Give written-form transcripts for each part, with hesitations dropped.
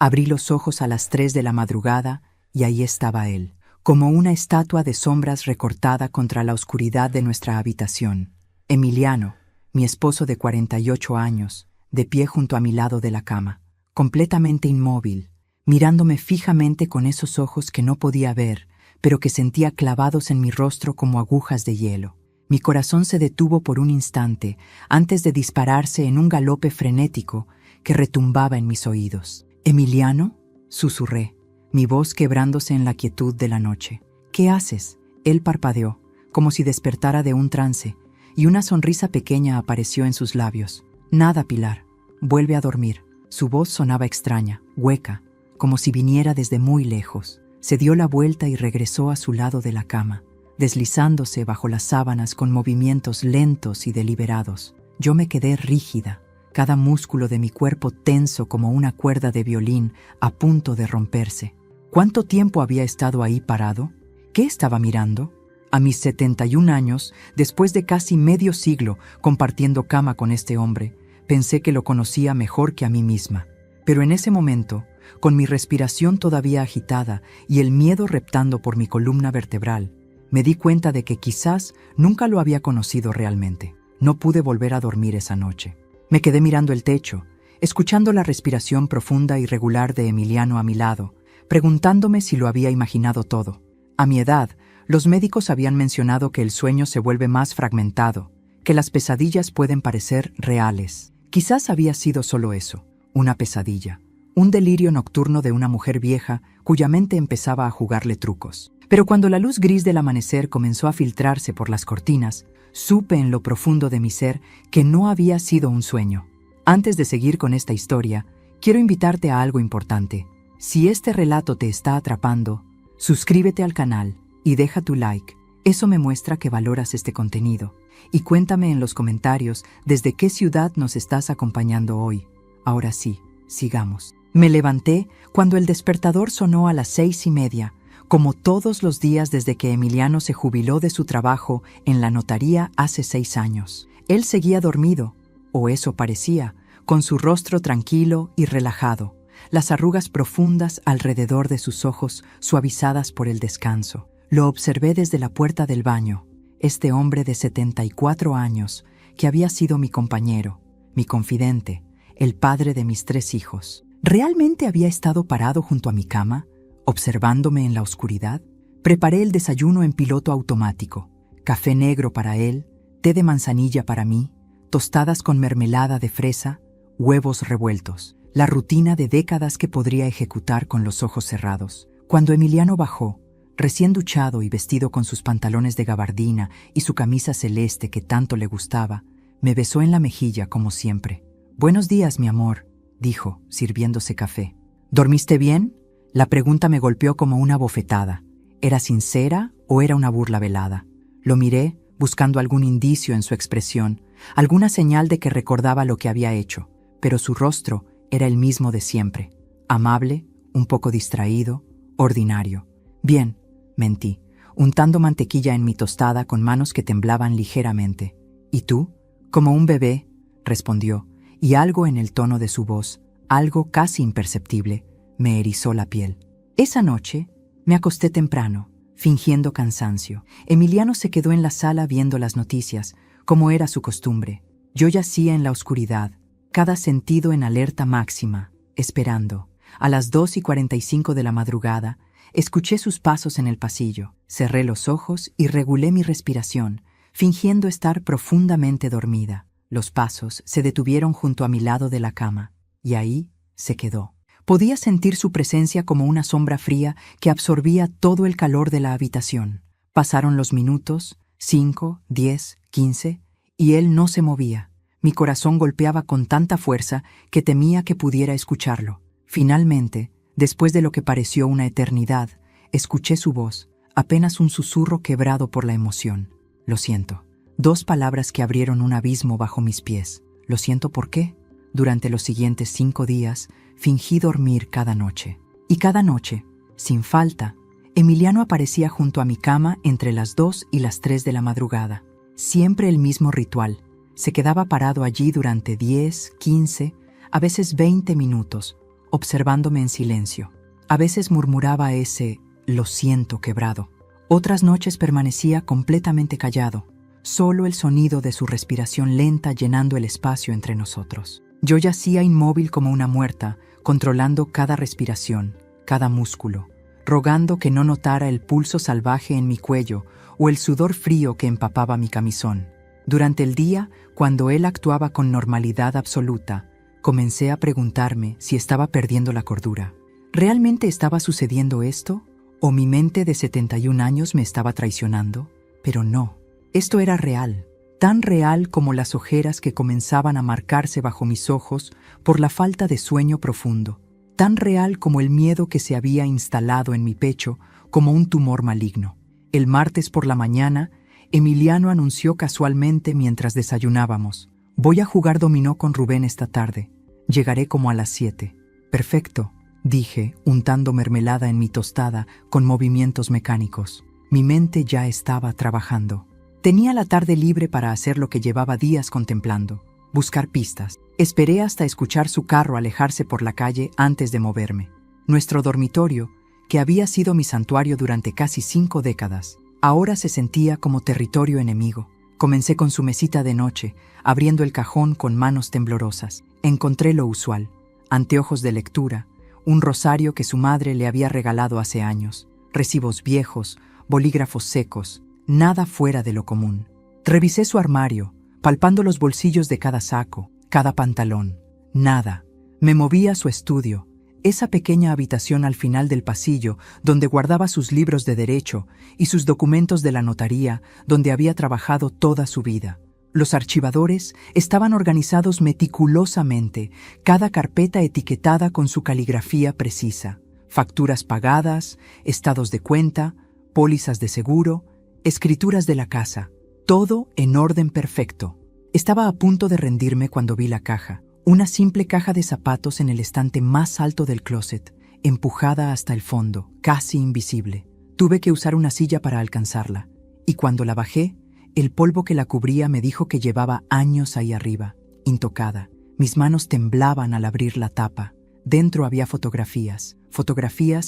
Abrí los ojos a las 3 de la madrugada y ahí estaba él, como una estatua de sombras recortada contra la oscuridad de nuestra habitación. Emiliano, mi esposo de 48 años, de pie junto a mi lado de la cama, completamente inmóvil, mirándome fijamente con esos ojos que no podía ver, pero que sentía clavados en mi rostro como agujas de hielo. Mi corazón se detuvo por un instante antes de dispararse en un galope frenético que retumbaba en mis oídos. «¿Emiliano?», susurré, mi voz quebrándose en la quietud de la noche. «¿Qué haces?». Él parpadeó, como si despertara de un trance, y una sonrisa pequeña apareció en sus labios. «Nada, Pilar. Vuelve a dormir». Su voz sonaba extraña, hueca, como si viniera desde muy lejos. Se dio la vuelta y regresó a su lado de la cama, deslizándose bajo las sábanas con movimientos lentos y deliberados. Yo me quedé rígida, cada músculo de mi cuerpo tenso como una cuerda de violín a punto de romperse. ¿Cuánto tiempo había estado ahí parado? ¿Qué estaba mirando? A mis 71 años, después de casi medio siglo compartiendo cama con este hombre, pensé que lo conocía mejor que a mí misma. Pero en ese momento, con mi respiración todavía agitada y el miedo reptando por mi columna vertebral, me di cuenta de que quizás nunca lo había conocido realmente. No pude volver a dormir esa noche. Me quedé mirando el techo, escuchando la respiración profunda y regular de Emiliano a mi lado, preguntándome si lo había imaginado todo. A mi edad, los médicos habían mencionado que el sueño se vuelve más fragmentado, que las pesadillas pueden parecer reales. Quizás había sido solo eso, una pesadilla, un delirio nocturno de una mujer vieja cuya mente empezaba a jugarle trucos. Pero cuando la luz gris del amanecer comenzó a filtrarse por las cortinas, supe en lo profundo de mi ser que no había sido un sueño. Antes de seguir con esta historia, quiero invitarte a algo importante. Si este relato te está atrapando, suscríbete al canal y deja tu like. Eso me muestra que valoras este contenido. Y cuéntame en los comentarios desde qué ciudad nos estás acompañando hoy. Ahora sí, sigamos. Me levanté cuando el despertador sonó a las 6:30, como todos los días desde que Emiliano se jubiló de su trabajo en la notaría hace 6 años. Él seguía dormido, o eso parecía, con su rostro tranquilo y relajado, las arrugas profundas alrededor de sus ojos suavizadas por el descanso. Lo observé desde la puerta del baño, este hombre de 74 años, que había sido mi compañero, mi confidente, el padre de mis 3 hijos. ¿Realmente había estado parado junto a mi cama, observándome en la oscuridad? Preparé el desayuno en piloto automático. Café negro para él, té de manzanilla para mí, tostadas con mermelada de fresa, huevos revueltos. La rutina de décadas que podría ejecutar con los ojos cerrados. Cuando Emiliano bajó, recién duchado y vestido con sus pantalones de gabardina y su camisa celeste que tanto le gustaba, me besó en la mejilla como siempre. «Buenos días, mi amor», dijo, sirviéndose café. «¿Dormiste bien?». La pregunta me golpeó como una bofetada. ¿Era sincera o era una burla velada? Lo miré, buscando algún indicio en su expresión, alguna señal de que recordaba lo que había hecho, pero su rostro era el mismo de siempre, amable, un poco distraído, ordinario. «Bien», mentí, untando mantequilla en mi tostada con manos que temblaban ligeramente. «¿Y tú?». «Como un bebé», respondió, y algo en el tono de su voz, algo casi imperceptible, me erizó la piel. Esa noche me acosté temprano, fingiendo cansancio. Emiliano se quedó en la sala viendo las noticias, como era su costumbre. Yo yacía en la oscuridad, cada sentido en alerta máxima, esperando. A las 2:45 de la madrugada, escuché sus pasos en el pasillo. Cerré los ojos y regulé mi respiración, fingiendo estar profundamente dormida. Los pasos se detuvieron junto a mi lado de la cama, y ahí se quedó. Podía sentir su presencia como una sombra fría que absorbía todo el calor de la habitación. Pasaron los minutos, 5, 10, 15, y él no se movía. Mi corazón golpeaba con tanta fuerza que temía que pudiera escucharlo. Finalmente, después de lo que pareció una eternidad, escuché su voz, apenas un susurro quebrado por la emoción. «Lo siento». 2 palabras que abrieron un abismo bajo mis pies. «¿Lo siento por qué?». Durante los siguientes 5 días, fingí dormir cada noche. Y cada noche, sin falta, Emiliano aparecía junto a mi cama entre las 2 y las 3 de la madrugada. Siempre el mismo ritual. Se quedaba parado allí durante 10, 15, a veces 20 minutos, observándome en silencio. A veces murmuraba ese «lo siento» quebrado. Otras noches permanecía completamente callado, solo el sonido de su respiración lenta llenando el espacio entre nosotros. Yo yacía inmóvil como una muerta, controlando cada respiración, cada músculo, rogando que no notara el pulso salvaje en mi cuello o el sudor frío que empapaba mi camisón. Durante el día, cuando él actuaba con normalidad absoluta, comencé a preguntarme si estaba perdiendo la cordura. ¿Realmente estaba sucediendo esto? ¿O mi mente de 71 años me estaba traicionando? Pero no, esto era real, tan real como las ojeras que comenzaban a marcarse bajo mis ojos por la falta de sueño profundo, tan real como el miedo que se había instalado en mi pecho como un tumor maligno. El martes por la mañana, Emiliano anunció casualmente mientras desayunábamos: «Voy a jugar dominó con Rubén esta tarde. Llegaré como a las 7». «Perfecto», dije, untando mermelada en mi tostada con movimientos mecánicos. Mi mente ya estaba trabajando. Tenía la tarde libre para hacer lo que llevaba días contemplando: buscar pistas. Esperé hasta escuchar su carro alejarse por la calle antes de moverme. Nuestro dormitorio, que había sido mi santuario durante casi 5 décadas, ahora se sentía como territorio enemigo. Comencé con su mesita de noche, abriendo el cajón con manos temblorosas. Encontré lo usual: anteojos de lectura, un rosario que su madre le había regalado hace años, recibos viejos, bolígrafos secos, nada fuera de lo común. Revisé su armario, palpando los bolsillos de cada saco, cada pantalón. Nada. Me moví a su estudio, esa pequeña habitación al final del pasillo donde guardaba sus libros de derecho y sus documentos de la notaría donde había trabajado toda su vida. Los archivadores estaban organizados meticulosamente, cada carpeta etiquetada con su caligrafía precisa: facturas pagadas, estados de cuenta, pólizas de seguro, escrituras de la casa, todo en orden perfecto. Estaba a punto de rendirme cuando vi la caja, una simple caja de zapatos en el estante más alto del closet, empujada hasta el fondo, casi invisible. Tuve que usar una silla para alcanzarla, y cuando la bajé, el polvo que la cubría me dijo que llevaba años ahí arriba, intocada. Mis manos temblaban al abrir la tapa. Dentro había fotografías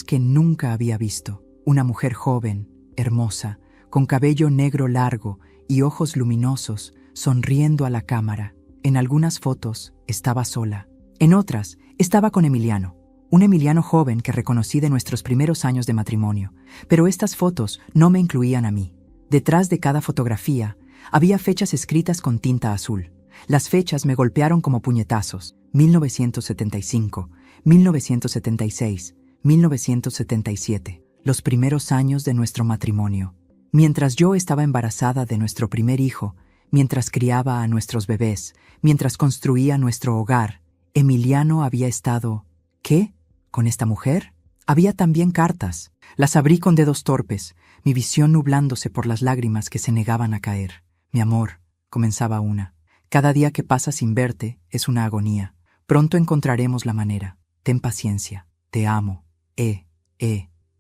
que nunca había visto. Una mujer joven, hermosa, con cabello negro largo y ojos luminosos, sonriendo a la cámara. En algunas fotos estaba sola. En otras estaba con Emiliano, un Emiliano joven que reconocí de nuestros primeros años de matrimonio. Pero estas fotos no me incluían a mí. Detrás de cada fotografía había fechas escritas con tinta azul. Las fechas me golpearon como puñetazos: 1975, 1976, 1977, los primeros años de nuestro matrimonio. Mientras yo estaba embarazada de nuestro primer hijo, mientras criaba a nuestros bebés, mientras construía nuestro hogar, Emiliano había estado... ¿Qué? ¿Con esta mujer? Había también cartas. Las abrí con dedos torpes, mi visión nublándose por las lágrimas que se negaban a caer. «Mi amor», comenzaba una, «cada día que pasa sin verte es una agonía. Pronto encontraremos la manera. Ten paciencia. Te amo.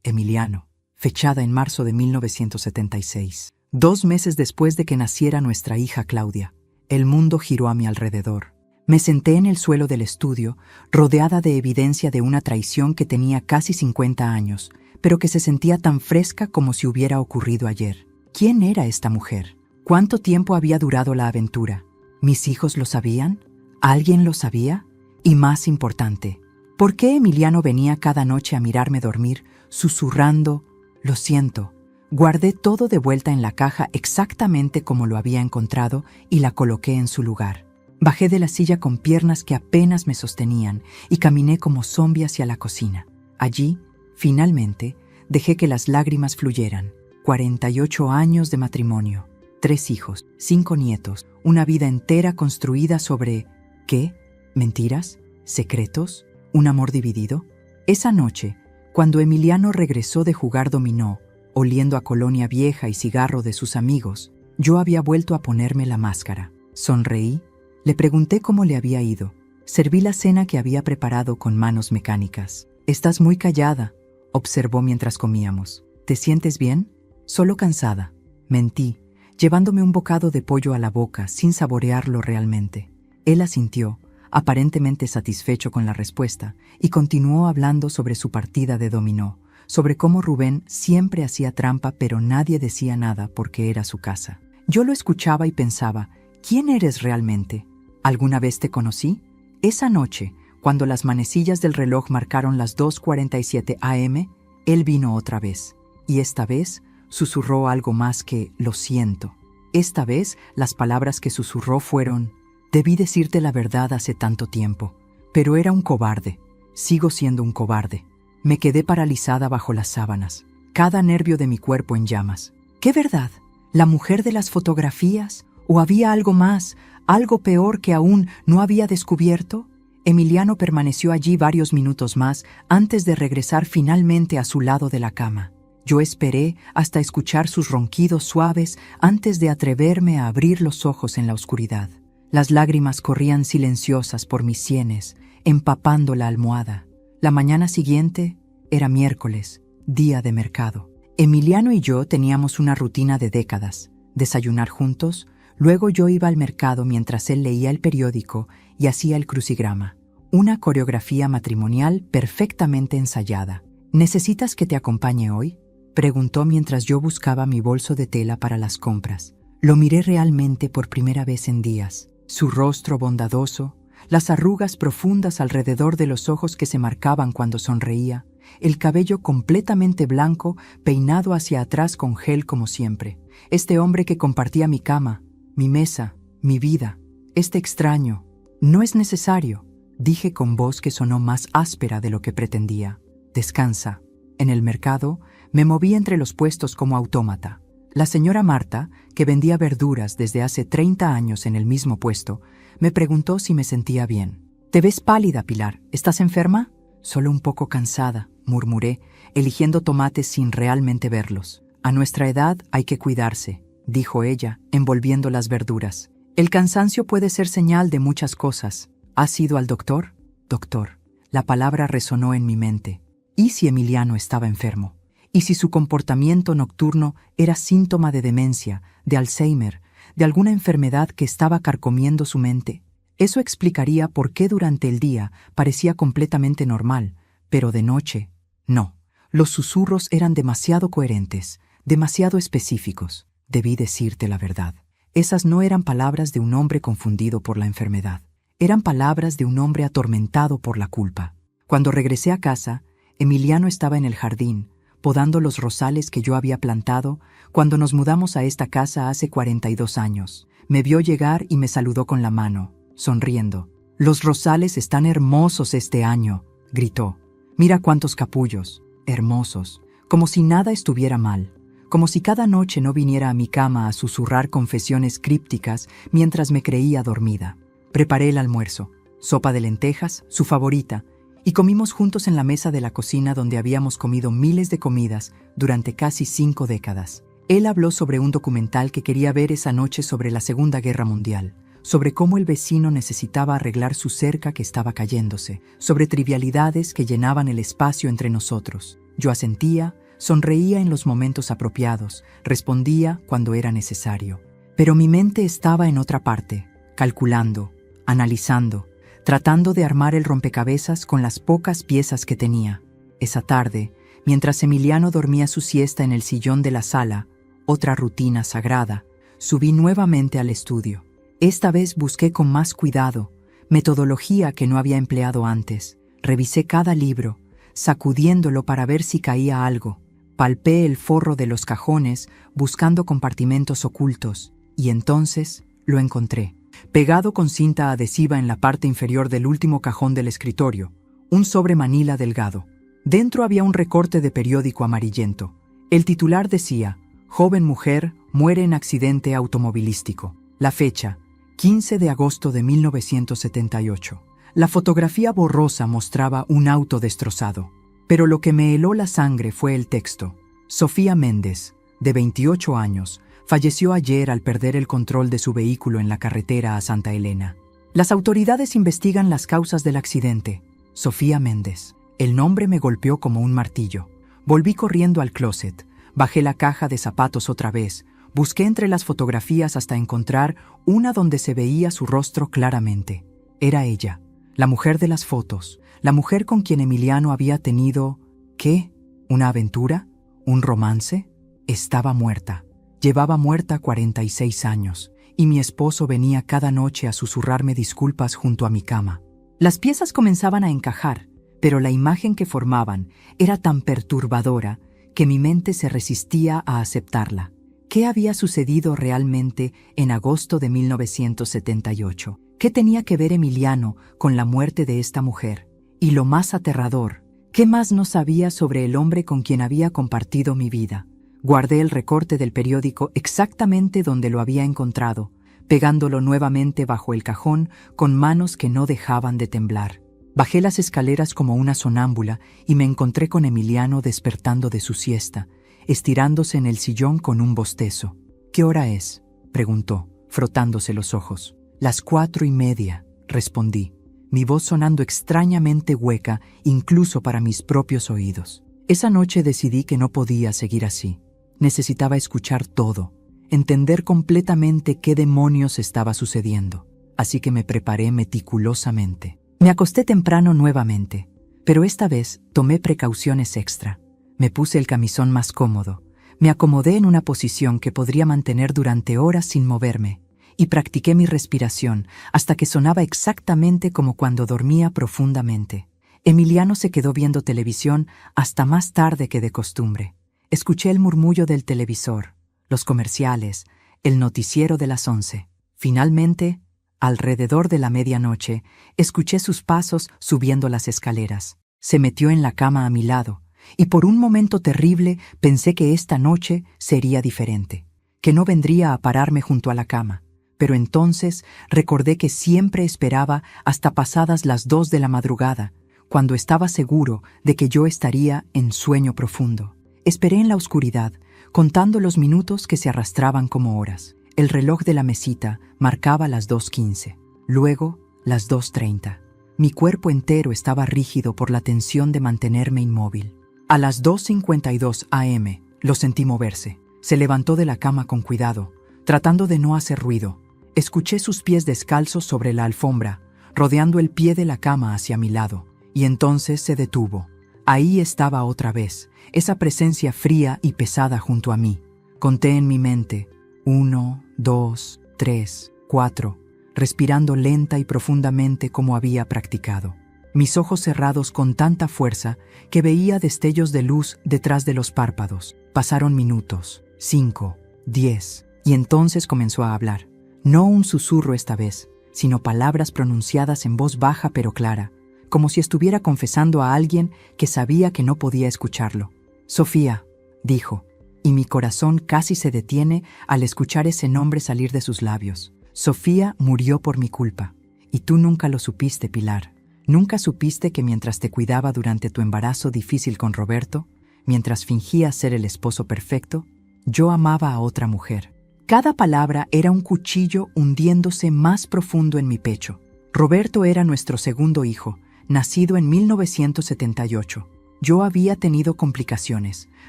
Emiliano». Fechada en marzo de 1976. 2 meses después de que naciera nuestra hija Claudia, el mundo giró a mi alrededor. Me senté en el suelo del estudio, rodeada de evidencia de una traición que tenía casi 50 años, pero que se sentía tan fresca como si hubiera ocurrido ayer. ¿Quién era esta mujer? ¿Cuánto tiempo había durado la aventura? ¿Mis hijos lo sabían? ¿Alguien lo sabía? Y más importante, ¿por qué Emiliano venía cada noche a mirarme dormir, susurrando «lo siento»? Guardé todo de vuelta en la caja exactamente como lo había encontrado y la coloqué en su lugar. Bajé de la silla con piernas que apenas me sostenían y caminé como zombi hacia la cocina. Allí, finalmente, dejé que las lágrimas fluyeran. 48 años de matrimonio, 3 hijos, 5 nietos, una vida entera construida sobre... ¿qué? ¿Mentiras? ¿Secretos? ¿Un amor dividido? Esa noche, cuando Emiliano regresó de jugar dominó, oliendo a colonia vieja y cigarro de sus amigos, yo había vuelto a ponerme la máscara. Sonreí, le pregunté cómo le había ido. Serví la cena que había preparado con manos mecánicas. «Estás muy callada», observó mientras comíamos. «¿Te sientes bien?» «Solo cansada». Mentí, llevándome un bocado de pollo a la boca sin saborearlo realmente. Él asintió, aparentemente satisfecho con la respuesta, y continuó hablando sobre su partida de dominó, sobre cómo Rubén siempre hacía trampa pero nadie decía nada porque era su casa. Yo lo escuchaba y pensaba, ¿quién eres realmente? ¿Alguna vez te conocí? Esa noche, cuando las manecillas del reloj marcaron las 2:47 a.m., él vino otra vez, y esta vez susurró algo más que «lo siento». Esta vez las palabras que susurró fueron «debí decirte la verdad hace tanto tiempo, pero era un cobarde, sigo siendo un cobarde». Me quedé paralizada bajo las sábanas, cada nervio de mi cuerpo en llamas. ¿Qué verdad? ¿La mujer de las fotografías? ¿O había algo más, algo peor que aún no había descubierto? Emiliano permaneció allí varios minutos más antes de regresar finalmente a su lado de la cama. Yo esperé hasta escuchar sus ronquidos suaves antes de atreverme a abrir los ojos en la oscuridad. Las lágrimas corrían silenciosas por mis sienes, empapando la almohada. La mañana siguiente era miércoles, día de mercado. Emiliano y yo teníamos una rutina de décadas: desayunar juntos, luego yo iba al mercado mientras él leía el periódico y hacía el crucigrama. Una coreografía matrimonial perfectamente ensayada. ¿Necesitas que te acompañe hoy?, preguntó mientras yo buscaba mi bolso de tela para las compras. Lo miré realmente por primera vez en días. Su rostro bondadoso, las arrugas profundas alrededor de los ojos que se marcaban cuando sonreía, el cabello completamente blanco, peinado hacia atrás con gel como siempre. Este hombre que compartía mi cama, mi mesa, mi vida. Este extraño. No es necesario, dije con voz que sonó más áspera de lo que pretendía. Descansa. En el mercado, me moví entre los puestos como autómata. La señora Marta, que vendía verduras desde hace 30 años en el mismo puesto, me preguntó si me sentía bien. «Te ves pálida, Pilar. ¿Estás enferma?» «Solo un poco cansada», murmuré, eligiendo tomates sin realmente verlos. «A nuestra edad hay que cuidarse», dijo ella, envolviendo las verduras. «El cansancio puede ser señal de muchas cosas. ¿Has ido al doctor?» «Doctor». La palabra resonó en mi mente. ¿Y si Emiliano estaba enfermo? ¿Y si su comportamiento nocturno era síntoma de demencia, de Alzheimer, de alguna enfermedad que estaba carcomiendo su mente? Eso explicaría por qué durante el día parecía completamente normal, pero de noche, no. Los susurros eran demasiado coherentes, demasiado específicos. Debí decirte la verdad. Esas no eran palabras de un hombre confundido por la enfermedad. Eran palabras de un hombre atormentado por la culpa. Cuando regresé a casa, Emiliano estaba en el jardín, podando los rosales que yo había plantado cuando nos mudamos a esta casa hace 42 años. Me vio llegar y me saludó con la mano, sonriendo. «Los rosales están hermosos este año», gritó. «Mira cuántos capullos, hermosos, como si nada estuviera mal, como si cada noche no viniera a mi cama a susurrar confesiones crípticas mientras me creía dormida». Preparé el almuerzo, sopa de lentejas, su favorita, y comimos juntos en la mesa de la cocina donde habíamos comido miles de comidas durante casi 5 décadas. Él habló sobre un documental que quería ver esa noche sobre la Segunda Guerra Mundial, sobre cómo el vecino necesitaba arreglar su cerca que estaba cayéndose, sobre trivialidades que llenaban el espacio entre nosotros. Yo asentía, sonreía en los momentos apropiados, respondía cuando era necesario. Pero mi mente estaba en otra parte, calculando, analizando, tratando de armar el rompecabezas con las pocas piezas que tenía. Esa tarde, mientras Emiliano dormía su siesta en el sillón de la sala, otra rutina sagrada, subí nuevamente al estudio. Esta vez busqué con más cuidado, metodología que no había empleado antes. Revisé cada libro, sacudiéndolo para ver si caía algo. Palpé el forro de los cajones, buscando compartimentos ocultos, y entonces lo encontré. Pegado con cinta adhesiva en la parte inferior del último cajón del escritorio, un sobre manila delgado. Dentro había un recorte de periódico amarillento. El titular decía: «Joven mujer muere en accidente automovilístico». La fecha: 15 de agosto de 1978. La fotografía borrosa mostraba un auto destrozado. Pero lo que me heló la sangre fue el texto. Sofía Méndez, de 28 años, falleció ayer al perder el control de su vehículo en la carretera a Santa Elena. Las autoridades investigan las causas del accidente. Sofía Méndez. El nombre me golpeó como un martillo. Volví corriendo al closet, bajé la caja de zapatos otra vez, busqué entre las fotografías hasta encontrar una donde se veía su rostro claramente. Era ella, la mujer de las fotos, la mujer con quien Emiliano había tenido, ¿qué? ¿Una aventura? ¿Un romance? Estaba muerta. Llevaba muerta 46 años, y mi esposo venía cada noche a susurrarme disculpas junto a mi cama. Las piezas comenzaban a encajar, pero la imagen que formaban era tan perturbadora que mi mente se resistía a aceptarla. ¿Qué había sucedido realmente en agosto de 1978? ¿Qué tenía que ver Emiliano con la muerte de esta mujer? Y lo más aterrador, ¿qué más no sabía sobre el hombre con quien había compartido mi vida? Guardé el recorte del periódico exactamente donde lo había encontrado, pegándolo nuevamente bajo el cajón con manos que no dejaban de temblar. Bajé las escaleras como una sonámbula y me encontré con Emiliano despertando de su siesta, estirándose en el sillón con un bostezo. «¿Qué hora es?», preguntó, frotándose los ojos. «Las 4:30», respondí, mi voz sonando extrañamente hueca incluso para mis propios oídos. Esa noche decidí que no podía seguir así. Necesitaba escuchar todo, entender completamente qué demonios estaba sucediendo. Así que me preparé meticulosamente. Me acosté temprano nuevamente, pero esta vez tomé precauciones extra. Me puse el camisón más cómodo, me acomodé en una posición que podría mantener durante horas sin moverme, y practiqué mi respiración hasta que sonaba exactamente como cuando dormía profundamente. Emiliano se quedó viendo televisión hasta más tarde que de costumbre. Escuché el murmullo del televisor, los comerciales, el noticiero de las 11. Finalmente, alrededor de la medianoche, escuché sus pasos subiendo las escaleras. Se metió en la cama a mi lado, y por un momento terrible pensé que esta noche sería diferente, que no vendría a pararme junto a la cama. Pero entonces recordé que siempre esperaba hasta pasadas las 2 de la madrugada, cuando estaba seguro de que yo estaría en sueño profundo. Esperé en la oscuridad, contando los minutos que se arrastraban como horas. El reloj de la mesita marcaba las 2:15, luego las 2:30. Mi cuerpo entero estaba rígido por la tensión de mantenerme inmóvil. A las 2:52 a.m. lo sentí moverse. Se levantó de la cama con cuidado, tratando de no hacer ruido. Escuché sus pies descalzos sobre la alfombra, rodeando el pie de la cama hacia mi lado, y entonces se detuvo. Ahí estaba otra vez, esa presencia fría y pesada junto a mí. Conté en mi mente, 1, 2, 3, 4, respirando lenta y profundamente como había practicado. Mis ojos cerrados con tanta fuerza que veía destellos de luz detrás de los párpados. Pasaron minutos, 5, 10, y entonces comenzó a hablar. No un susurro esta vez, sino palabras pronunciadas en voz baja pero clara, como si estuviera confesando a alguien que sabía que no podía escucharlo. «Sofía», dijo, y mi corazón casi se detiene al escuchar ese nombre salir de sus labios. «Sofía murió por mi culpa, y tú nunca lo supiste, Pilar. Nunca supiste que mientras te cuidaba durante tu embarazo difícil con Roberto, mientras fingías ser el esposo perfecto, yo amaba a otra mujer». Cada palabra era un cuchillo hundiéndose más profundo en mi pecho. Roberto era nuestro segundo hijo, nacido en 1978. Yo había tenido complicaciones,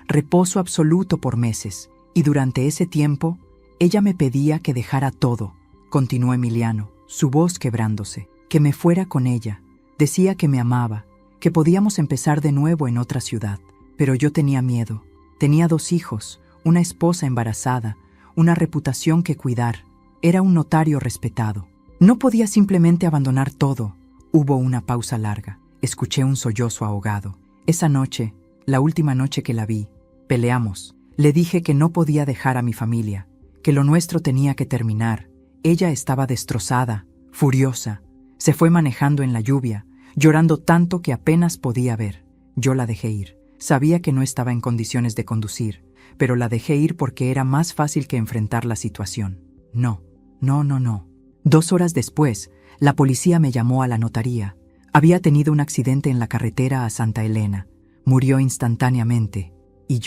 reposo absoluto por meses, y durante ese tiempo, ella me pedía que dejara todo, continuó Emiliano, su voz quebrándose, que me fuera con ella. Decía que me amaba, que podíamos empezar de nuevo en otra ciudad. Pero yo tenía miedo. Tenía 2 hijos, una esposa embarazada, una reputación que cuidar. Era un notario respetado. No podía simplemente abandonar todo. Hubo una pausa larga. Escuché un sollozo ahogado. Esa noche, la última noche que la vi, peleamos. Le dije que no podía dejar a mi familia, que lo nuestro tenía que terminar. Ella estaba destrozada, furiosa. Se fue manejando en la lluvia, llorando tanto que apenas podía ver. Yo la dejé ir. Sabía que no estaba en condiciones de conducir, pero la dejé ir porque era más fácil que enfrentar la situación. No. 2 horas después, la policía me llamó a la notaría. Había tenido un accidente en la carretera a Santa Elena. Murió instantáneamente. Y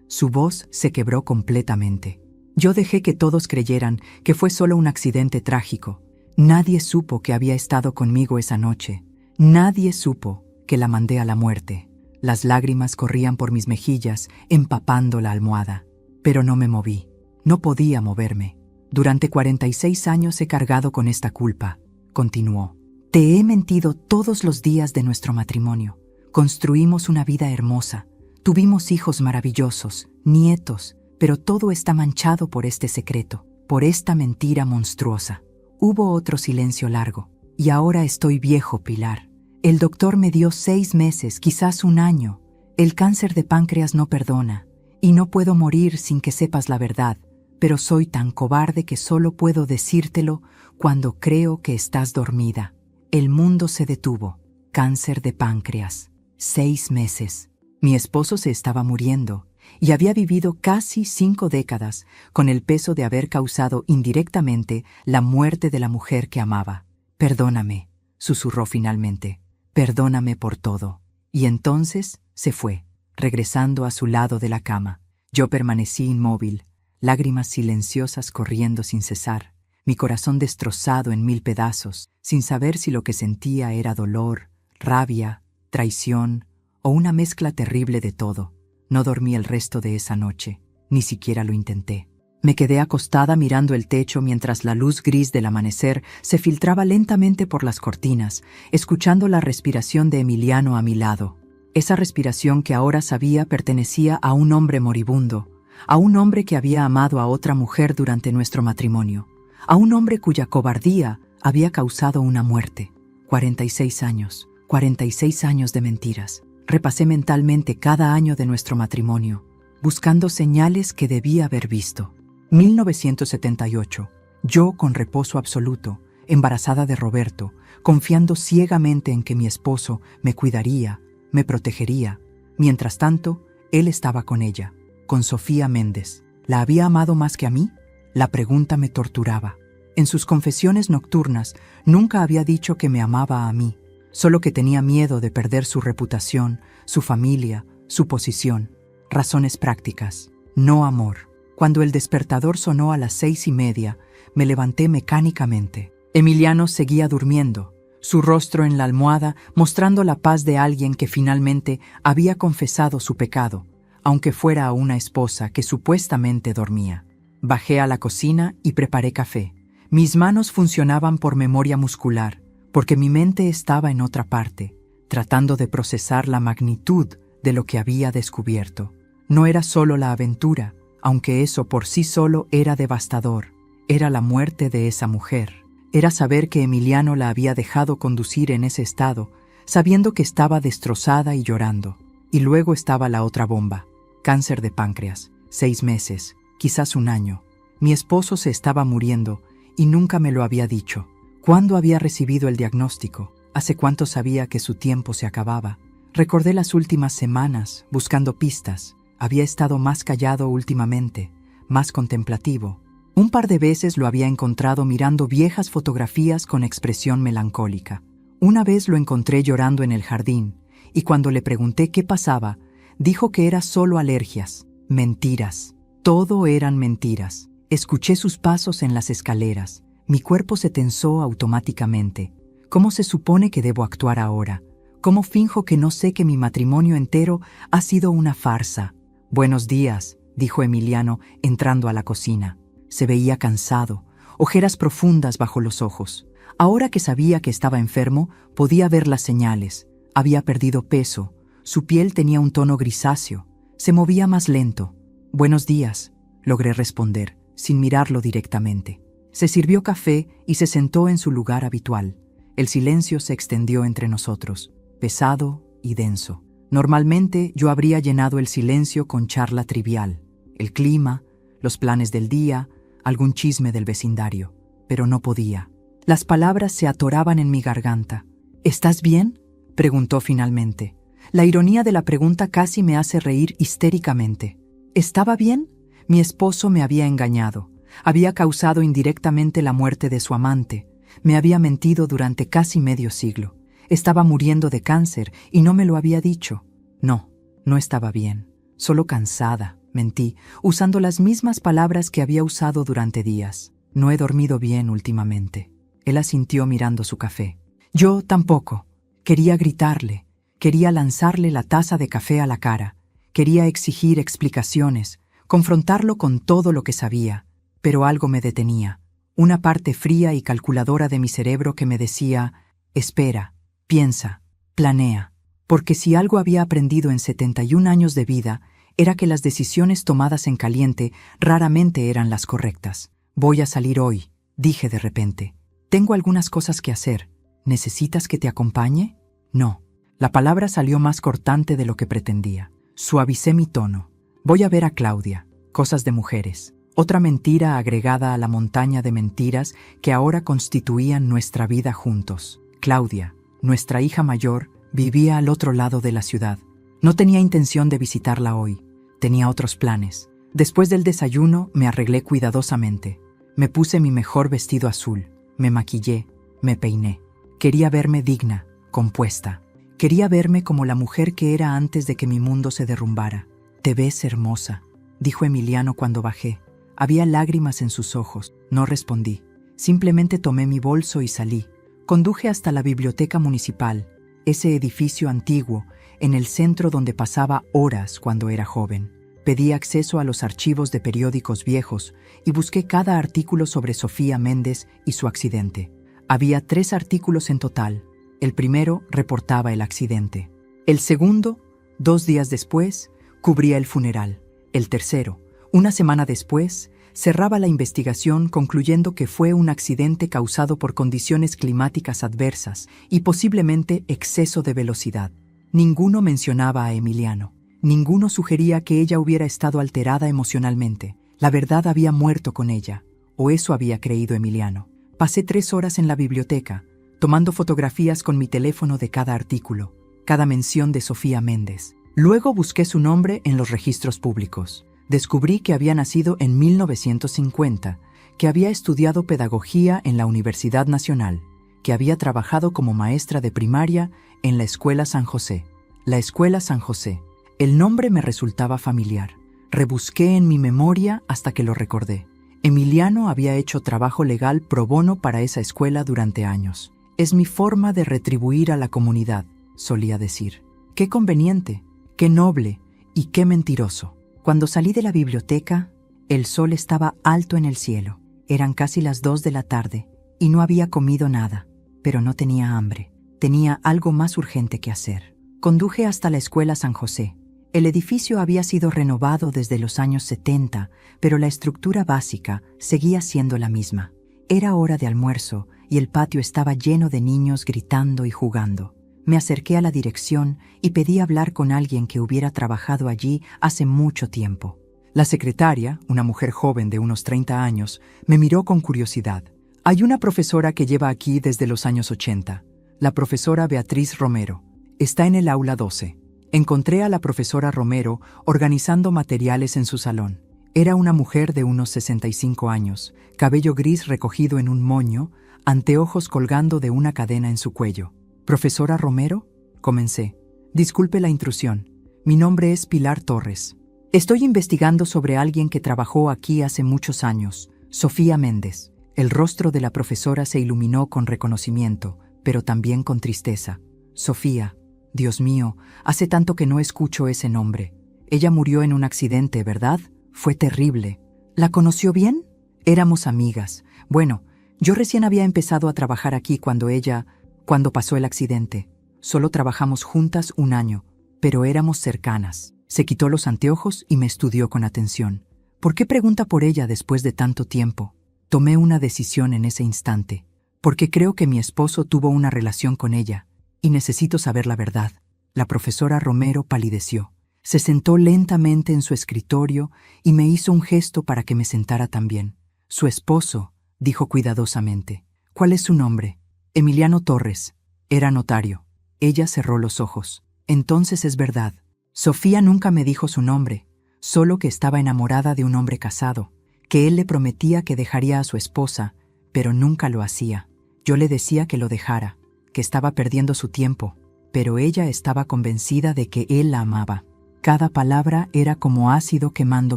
su voz se quebró completamente. Yo dejé que todos creyeran que fue solo un accidente trágico. Nadie supo que había estado conmigo esa noche. Nadie supo que la mandé a la muerte. Las lágrimas corrían por mis mejillas, empapando la almohada. Pero no me moví. No podía moverme. Durante 46 años he cargado con esta culpa, continuó. Te he mentido todos los días de nuestro matrimonio. Construimos una vida hermosa. Tuvimos hijos maravillosos, nietos, pero todo está manchado por este secreto, por esta mentira monstruosa. Hubo otro silencio largo. Y ahora estoy viejo, Pilar. El doctor me dio 6 meses, quizás 1 año. El cáncer de páncreas no perdona, y no puedo morir sin que sepas la verdad, pero soy tan cobarde que solo puedo decírtelo cuando creo que estás dormida. El mundo se detuvo. Cáncer de páncreas. 6 meses. Mi esposo se estaba muriendo, y había vivido casi 5 décadas con el peso de haber causado indirectamente la muerte de la mujer que amaba. Perdóname, susurró finalmente. Perdóname por todo. Y entonces se fue, regresando a su lado de la cama. Yo permanecí inmóvil, lágrimas silenciosas corriendo sin cesar, mi corazón destrozado en 1000 pedazos, sin saber si lo que sentía era dolor, rabia, traición o una mezcla terrible de todo. No dormí el resto de esa noche, ni siquiera lo intenté. Me quedé acostada mirando el techo mientras la luz gris del amanecer se filtraba lentamente por las cortinas, escuchando la respiración de Emiliano a mi lado. Esa respiración que ahora sabía pertenecía a un hombre moribundo, a un hombre que había amado a otra mujer durante nuestro matrimonio, a un hombre cuya cobardía había causado una muerte. 46 años, 46 años de mentiras. Repasé mentalmente cada año de nuestro matrimonio, buscando señales que debía haber visto. 1978. Yo con reposo absoluto, embarazada de Roberto, confiando ciegamente en que mi esposo me cuidaría, me protegería. Mientras tanto, él estaba con ella, con Sofía Méndez. ¿La había amado más que a mí? La pregunta me torturaba. En sus confesiones nocturnas, nunca había dicho que me amaba a mí, solo que tenía miedo de perder su reputación, su familia, su posición. Razones prácticas, no amor. Cuando el despertador sonó a las 6:30, me levanté mecánicamente. Emiliano seguía durmiendo, su rostro en la almohada mostrando la paz de alguien que finalmente había confesado su pecado, aunque fuera a una esposa que supuestamente dormía. Bajé a la cocina y preparé café. Mis manos funcionaban por memoria muscular, porque mi mente estaba en otra parte, tratando de procesar la magnitud de lo que había descubierto. No era solo la aventura, aunque eso por sí solo era devastador. Era la muerte de esa mujer. Era saber que Emiliano la había dejado conducir en ese estado, sabiendo que estaba destrozada y llorando. Y luego estaba la otra bomba. Cáncer de páncreas. 6 meses, quizás 1 año. Mi esposo se estaba muriendo y nunca me lo había dicho. ¿Cuándo había recibido el diagnóstico? ¿Hace cuánto sabía que su tiempo se acababa? Recordé las últimas semanas, buscando pistas. Había estado más callado últimamente, más contemplativo. Un par de veces lo había encontrado mirando viejas fotografías con expresión melancólica. Una vez lo encontré llorando en el jardín, y cuando le pregunté qué pasaba, dijo que era solo alergias. Mentiras. Todo eran mentiras. Escuché sus pasos en las escaleras. Mi cuerpo se tensó automáticamente. ¿Cómo se supone que debo actuar ahora? ¿Cómo finjo que no sé que mi matrimonio entero ha sido una farsa? «Buenos días», dijo Emiliano, entrando a la cocina. Se veía cansado, ojeras profundas bajo los ojos. Ahora que sabía que estaba enfermo, podía ver las señales. Había perdido peso, su piel tenía un tono grisáceo, se movía más lento. «Buenos días», logré responder, sin mirarlo directamente. Se sirvió café y se sentó en su lugar habitual. El silencio se extendió entre nosotros, pesado y denso. Normalmente yo habría llenado el silencio con charla trivial, el clima, los planes del día, algún chisme del vecindario, pero no podía. Las palabras se atoraban en mi garganta. «¿Estás bien?», preguntó finalmente. La ironía de la pregunta casi me hace reír histéricamente. ¿Estaba bien? Mi esposo me había engañado, había causado indirectamente la muerte de su amante, me había mentido durante casi medio siglo. Estaba muriendo de cáncer y no me lo había dicho. No, no estaba bien, solo cansada, mentí, usando las mismas palabras que había usado durante días. No he dormido bien últimamente. Él asintió mirando su café. Yo tampoco. Quería gritarle, quería lanzarle la taza de café a la cara, quería exigir explicaciones, confrontarlo con todo lo que sabía, pero algo me detenía. Una parte fría y calculadora de mi cerebro que me decía: Espera, piensa, planea. Porque si algo había aprendido en 71 años de vida, era que las decisiones tomadas en caliente raramente eran las correctas. Voy a salir hoy, dije de repente. Tengo algunas cosas que hacer. ¿Necesitas que te acompañe? No. La palabra salió más cortante de lo que pretendía. Suavicé mi tono. Voy a ver a Claudia. Cosas de mujeres. Otra mentira agregada a la montaña de mentiras que ahora constituían nuestra vida juntos. Claudia, nuestra hija mayor, vivía al otro lado de la ciudad. No tenía intención de visitarla hoy. Tenía otros planes. Después del desayuno me arreglé cuidadosamente. Me puse mi mejor vestido azul. Me maquillé. Me peiné. Quería verme digna, compuesta. Quería verme como la mujer que era antes de que mi mundo se derrumbara. «Te ves hermosa», dijo Emiliano cuando bajé. Había lágrimas en sus ojos. No respondí. Simplemente tomé mi bolso y salí. Conduje hasta la biblioteca municipal, ese edificio antiguo, en el centro donde pasaba horas cuando era joven. Pedí acceso a los archivos de periódicos viejos y busqué cada artículo sobre Sofía Méndez y su accidente. Había 3 artículos en total. El primero reportaba el accidente. El segundo, 2 días después, cubría el funeral. El tercero, una semana después, cerraba la investigación concluyendo que fue un accidente causado por condiciones climáticas adversas y posiblemente exceso de velocidad. Ninguno mencionaba a Emiliano. Ninguno sugería que ella hubiera estado alterada emocionalmente. La verdad había muerto con ella, o eso había creído Emiliano. Pasé 3 horas en la biblioteca, tomando fotografías con mi teléfono de cada artículo, cada mención de Sofía Méndez. Luego busqué su nombre en los registros públicos. Descubrí que había nacido en 1950, que había estudiado pedagogía en la Universidad Nacional, que había trabajado como maestra de primaria en la Escuela San José. La Escuela San José. El nombre me resultaba familiar. Rebusqué en mi memoria hasta que lo recordé. Emiliano había hecho trabajo legal pro bono para esa escuela durante años. «Es mi forma de retribuir a la comunidad», solía decir. «Qué conveniente, qué noble y qué mentiroso». Cuando salí de la biblioteca, el sol estaba alto en el cielo. Eran casi las 2 de la tarde y no había comido nada, pero no tenía hambre. Tenía algo más urgente que hacer. Conduje hasta la Escuela San José. El edificio había sido renovado desde los años 70, pero la estructura básica seguía siendo la misma. Era hora de almuerzo y el patio estaba lleno de niños gritando y jugando. Me acerqué a la dirección y pedí hablar con alguien que hubiera trabajado allí hace mucho tiempo. La secretaria, una mujer joven de unos 30 años, me miró con curiosidad. «Hay una profesora que lleva aquí desde los años 80, la profesora Beatriz Romero. Está en el aula 12. Encontré a la profesora Romero organizando materiales en su salón. Era una mujer de unos 65 años, cabello gris recogido en un moño, anteojos colgando de una cadena en su cuello. «¿Profesora Romero?», comencé. «Disculpe la intrusión. Mi nombre es Pilar Torres. Estoy investigando sobre alguien que trabajó aquí hace muchos años, Sofía Méndez». El rostro de la profesora se iluminó con reconocimiento, pero también con tristeza. «Sofía, Dios mío, hace tanto que no escucho ese nombre. Ella murió en un accidente, ¿verdad? Fue terrible. ¿La conoció bien?» «Éramos amigas. Bueno, yo recién había empezado a trabajar aquí cuando pasó el accidente. Solo trabajamos juntas 1 año, pero éramos cercanas». Se quitó los anteojos y me estudió con atención. «¿Por qué pregunta por ella después de tanto tiempo?» Tomé una decisión en ese instante, porque creo que mi esposo tuvo una relación con ella, y necesito saber la verdad. La profesora Romero palideció. Se sentó lentamente en su escritorio y me hizo un gesto para que me sentara también. «Su esposo», dijo cuidadosamente. «¿Cuál es su nombre?» «Emiliano Torres. Era notario». Ella cerró los ojos. «Entonces es verdad. Sofía nunca me dijo su nombre, solo que estaba enamorada de un hombre casado, que él le prometía que dejaría a su esposa, pero nunca lo hacía. Yo le decía que lo dejara, que estaba perdiendo su tiempo, pero ella estaba convencida de que él la amaba. Cada palabra era como ácido quemando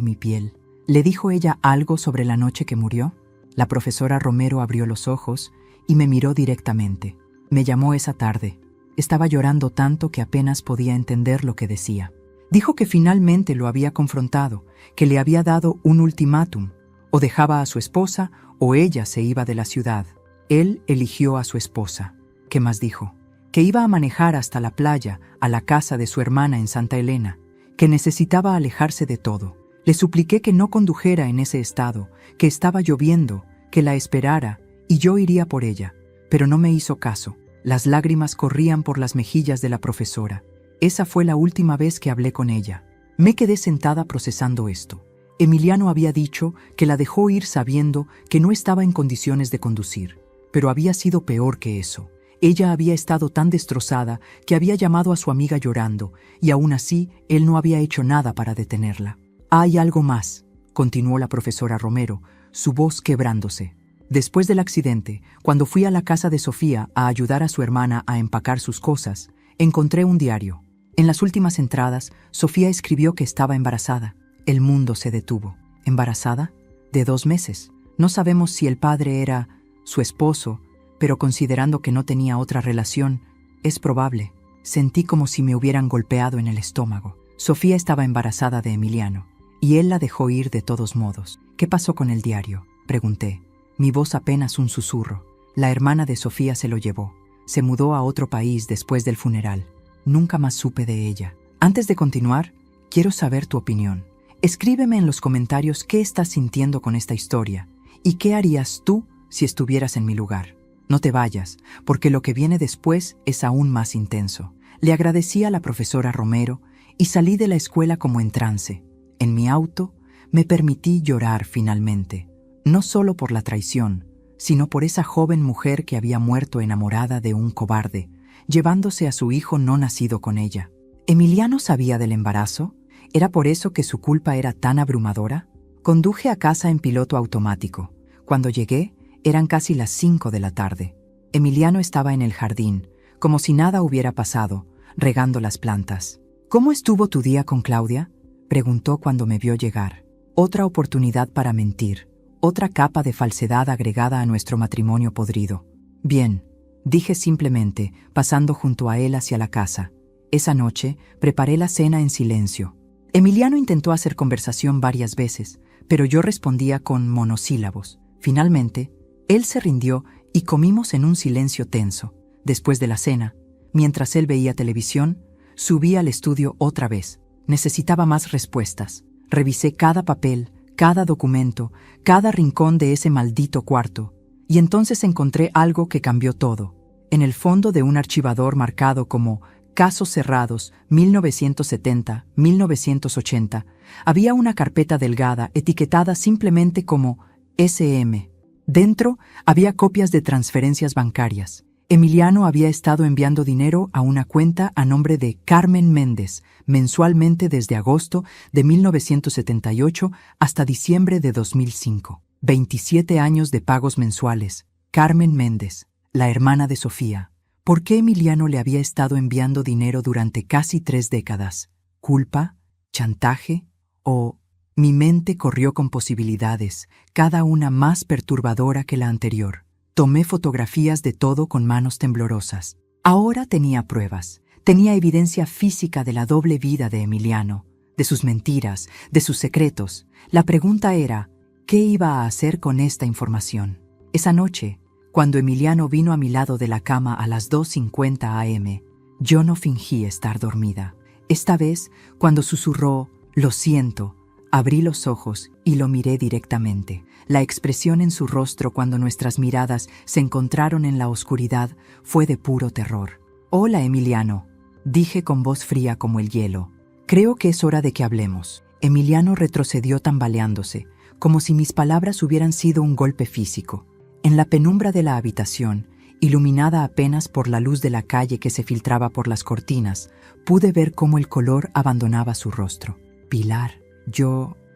mi piel. ¿Le dijo ella algo sobre la noche que murió?» La profesora Romero abrió los ojos y me miró directamente. «Me llamó esa tarde. Estaba llorando tanto que apenas podía entender lo que decía. Dijo que finalmente lo había confrontado, que le había dado un ultimátum. O dejaba a su esposa o ella se iba de la ciudad. Él eligió a su esposa. ¿Qué más dijo? Que iba a manejar hasta la playa, a la casa de su hermana en Santa Elena, que necesitaba alejarse de todo. Le supliqué que no condujera en ese estado, que estaba lloviendo, que la esperara y yo iría por ella, pero no me hizo caso. Las lágrimas corrían por las mejillas de la profesora. Esa fue la última vez que hablé con ella. Me quedé sentada procesando esto. Emiliano había dicho que la dejó ir sabiendo que no estaba en condiciones de conducir, pero había sido peor que eso. Ella había estado tan destrozada que había llamado a su amiga llorando, y aún así él no había hecho nada para detenerla. «Hay algo más», continuó la profesora Romero, su voz quebrándose. Después del accidente, cuando fui a la casa de Sofía a ayudar a su hermana a empacar sus cosas, encontré un diario. En las últimas entradas, Sofía escribió que estaba embarazada. El mundo se detuvo. ¿Embarazada? De 2 meses. No sabemos si el padre era su esposo, pero considerando que no tenía otra relación, es probable. Sentí como si me hubieran golpeado en el estómago. Sofía estaba embarazada de Emiliano, y él la dejó ir de todos modos. ¿Qué pasó con el diario?, pregunté. Mi voz apenas un susurro. La hermana de Sofía se lo llevó. Se mudó a otro país después del funeral. Nunca más supe de ella. Antes de continuar, quiero saber tu opinión. Escríbeme en los comentarios qué estás sintiendo con esta historia y qué harías tú si estuvieras en mi lugar. No te vayas, porque lo que viene después es aún más intenso. Le agradecí a la profesora Romero y salí de la escuela como en trance. En mi auto me permití llorar finalmente, no solo por la traición, sino por esa joven mujer que había muerto enamorada de un cobarde, llevándose a su hijo no nacido con ella. ¿Emiliano sabía del embarazo? ¿Era por eso que su culpa era tan abrumadora? Conduje a casa en piloto automático. Cuando llegué, eran casi las 5 de la tarde. Emiliano estaba en el jardín, como si nada hubiera pasado, regando las plantas. «¿Cómo estuvo tu día con Claudia?», preguntó cuando me vio llegar. Otra oportunidad para mentir, otra capa de falsedad agregada a nuestro matrimonio podrido. «Bien», dije simplemente, pasando junto a él hacia la casa. Esa noche preparé la cena en silencio. Emiliano intentó hacer conversación varias veces, pero yo respondía con monosílabos. Finalmente, él se rindió y comimos en un silencio tenso. Después de la cena, mientras él veía televisión, subí al estudio otra vez. Necesitaba más respuestas. Revisé cada papel, cada documento, cada rincón de ese maldito cuarto, y entonces encontré algo que cambió todo. En el fondo de un archivador marcado como Casos cerrados, 1970-1980, había una carpeta delgada etiquetada simplemente como SM. Dentro había copias de transferencias bancarias. Emiliano había estado enviando dinero a una cuenta a nombre de Carmen Méndez mensualmente desde agosto de 1978 hasta diciembre de 2005. 27 años de pagos mensuales. Carmen Méndez, la hermana de Sofía. ¿Por qué Emiliano le había estado enviando dinero durante casi 3 décadas? ¿Culpa? ¿Chantaje? ¿O...? Mi mente corrió con posibilidades, cada una más perturbadora que la anterior. Tomé fotografías de todo con manos temblorosas. Ahora tenía pruebas. Tenía evidencia física de la doble vida de Emiliano, de sus mentiras, de sus secretos. La pregunta era, ¿qué iba a hacer con esta información? Esa noche, cuando Emiliano vino a mi lado de la cama a las 2:50 a.m., yo no fingí estar dormida. Esta vez, cuando susurró, «Lo siento», abrí los ojos y lo miré directamente. La expresión en su rostro cuando nuestras miradas se encontraron en la oscuridad fue de puro terror. «Hola, Emiliano», dije con voz fría como el hielo. «Creo que es hora de que hablemos». Emiliano retrocedió tambaleándose, como si mis palabras hubieran sido un golpe físico. En la penumbra de la habitación, iluminada apenas por la luz de la calle que se filtraba por las cortinas, pude ver cómo el color abandonaba su rostro. «Pilar».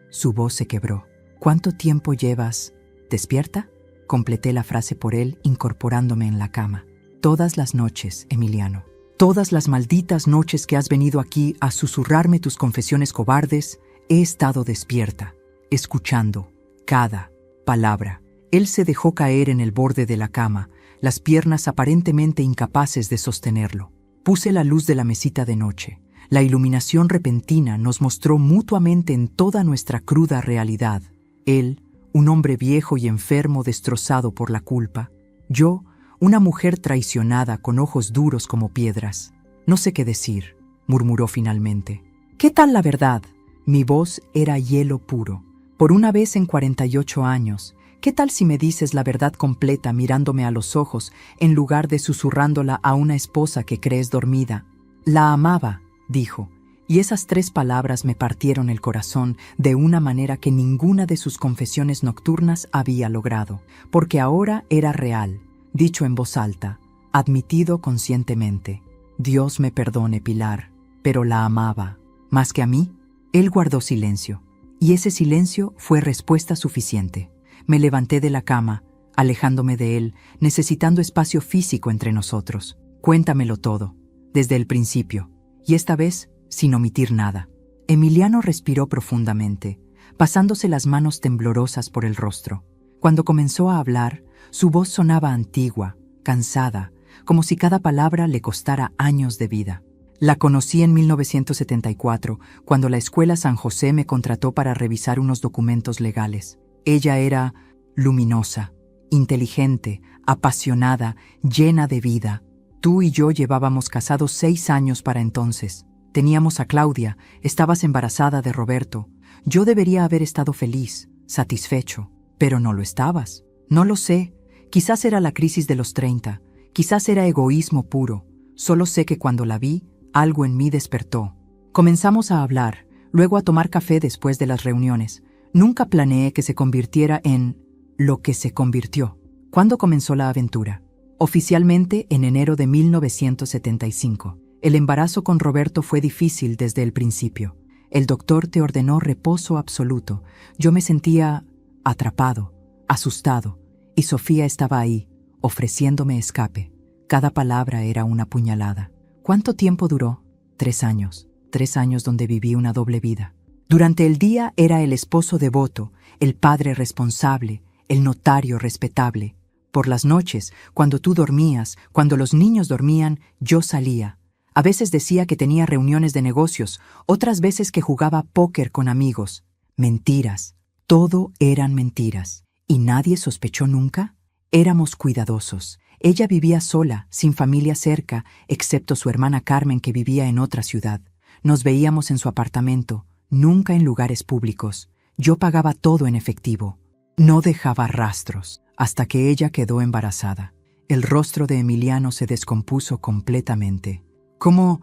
Su voz se quebró. «¿Cuánto tiempo llevas despierta?», completé la frase por él, incorporándome en la cama. «Todas las noches, Emiliano. Todas las malditas noches que has venido aquí a susurrarme tus confesiones cobardes, he estado despierta, escuchando cada palabra». Él se dejó caer en el borde de la cama, las piernas aparentemente incapaces de sostenerlo. Puse la luz de la mesita de noche. La iluminación repentina nos mostró mutuamente en toda nuestra cruda realidad. Él, un hombre viejo y enfermo destrozado por la culpa. Yo, una mujer traicionada con ojos duros como piedras. No sé qué decir, murmuró finalmente. ¿Qué tal la verdad? Mi voz era hielo puro. Por una vez en 48 años, ¿qué tal si me dices la verdad completa mirándome a los ojos en lugar de susurrándola a una esposa que crees dormida? La amaba, dijo, y esas 3 palabras me partieron el corazón de una manera que ninguna de sus confesiones nocturnas había logrado, porque ahora era real, dicho en voz alta, admitido conscientemente. Dios me perdone, Pilar, pero la amaba. ¿Más que a mí? Él guardó silencio, y ese silencio fue respuesta suficiente. Me levanté de la cama, alejándome de él, necesitando espacio físico entre nosotros. Cuéntamelo todo, desde el principio, y esta vez sin omitir nada. Emiliano respiró profundamente, pasándose las manos temblorosas por el rostro. Cuando comenzó a hablar, su voz sonaba antigua, cansada, como si cada palabra le costara años de vida. La conocí en 1974, cuando la Escuela San José me contrató para revisar unos documentos legales. Ella era luminosa, inteligente, apasionada, llena de vida. Tú y yo llevábamos casados 6 años para entonces. Teníamos a Claudia, estabas embarazada de Roberto. Yo debería haber estado feliz, satisfecho, pero no lo estabas. No lo sé, quizás era la crisis de los 30, quizás era egoísmo puro. Solo sé que cuando la vi, algo en mí despertó. Comenzamos a hablar, luego a tomar café después de las reuniones. Nunca planeé que se convirtiera en lo que se convirtió. ¿Cuándo comenzó la aventura? Oficialmente en enero de 1975. El embarazo con Roberto fue difícil desde el principio. El doctor te ordenó reposo absoluto. Yo me sentía atrapado, asustado, y Sofía estaba ahí, ofreciéndome escape. Cada palabra era una puñalada. ¿Cuánto tiempo duró? 3 años. 3 años donde viví una doble vida. Durante el día era el esposo devoto, el padre responsable, el notario respetable. Por las noches, cuando tú dormías, cuando los niños dormían, yo salía. A veces decía que tenía reuniones de negocios, otras veces que jugaba póker con amigos. Mentiras. Todo eran mentiras. ¿Y nadie sospechó nunca? Éramos cuidadosos. Ella vivía sola, sin familia cerca, excepto su hermana Carmen que vivía en otra ciudad. Nos veíamos en su apartamento, nunca en lugares públicos. Yo pagaba todo en efectivo. No dejaba rastros, hasta que ella quedó embarazada. El rostro de Emiliano se descompuso completamente. ¿Cómo